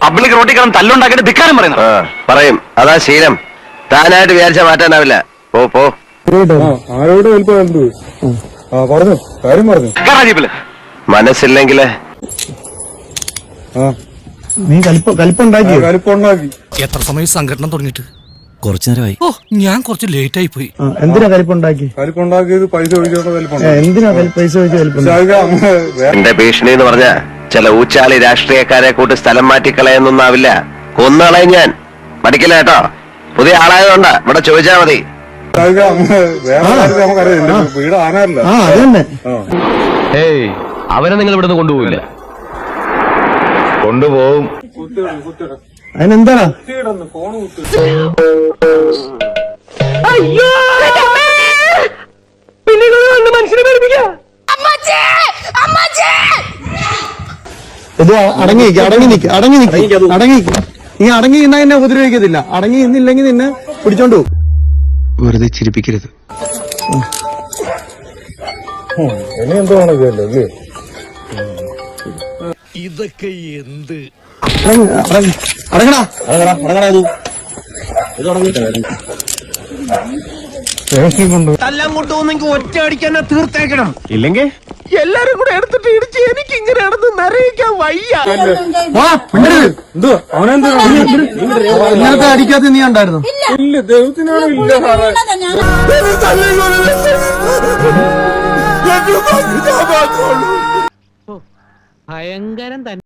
Public റോട്ടിൽ കിടന്ന് തല്ലുണ്ടാക്കിയിട്ട് ധിക്കാരം പറയുന്നു. പറയും, അതാ ശീലം. താനായിട്ട് വിചാരിച്ച മാറ്റാനാവില്ല. പോ പോ. ആരോട് പറഞ്ഞു കാര്യം പറഞ്ഞു. മനസ്സില്ലെങ്കില് നീ കലിപ്പുണ്ടാക്കി. എത്ര സമയം സംഘടന തുടങ്ങിയിട്ട്? കുറച്ചു നേരമായി. ഓ, ഞാൻ കുറച്ച് ലേറ്റ് ആയി പോയി. എന്തിനാ കലിപ്പുണ്ടാക്കിയത്? പൈസ എന്തിനാ പൈസ എന്റെ ഭീഷണി എന്ന് പറഞ്ഞ ചില ഊച്ചാളി രാഷ്ട്രീയക്കാരെ കൂട്ടി സ്ഥലം മാറ്റിക്കളയെന്നൊന്നാവില്ല. കൊന്നുകളയും ഞാൻ. മടിക്കില്ല കേട്ടോ. പുതിയ ആളായതുകൊണ്ടാ. ഇവിടെ ചോദിച്ചാ മതി. വീട് ആനല്ല. ഏയ്, അവരെ നിങ്ങൾ ഇവിടുന്ന് കൊണ്ടുപോകില്ല. കൊണ്ടുപോകും. അതിനെന്താ? ഇത് അടങ്ങി നിന്നാ എന്നെ ഉപദ്രവിക്കത്തില്ല. അടങ്ങി നിന്നില്ലെങ്കിൽ നിന്നെ പിടിച്ചോണ്ട് പോകും. വെറുതെ ചിരിപ്പിക്കരുത്. ഇനി എന്തോ ആണല്ലേ ഇതൊക്കെ എന്ത്? അടങ്ങടാ. തല്ലാൻ കൊണ്ടുപോകുന്നെങ്കിൽ ഒറ്റ അടിക്കാൻ തീർത്തേക്കണം. ഇല്ലെങ്കിൽ എല്ലാരും കൂടെ എടുത്തിട്ട് ഇടിച്ച് എനിക്ക് ഇങ്ങനെ നടന്ന് നിറയിക്കാൻ വയ്യ. ഇന്നത്തെ അടിക്കാത്ത നീ ഉണ്ടായിരുന്നു? ഇല്ല, ദൈവത്തിനാണ് ഇല്ല ഭയങ്കരം തന്നെ.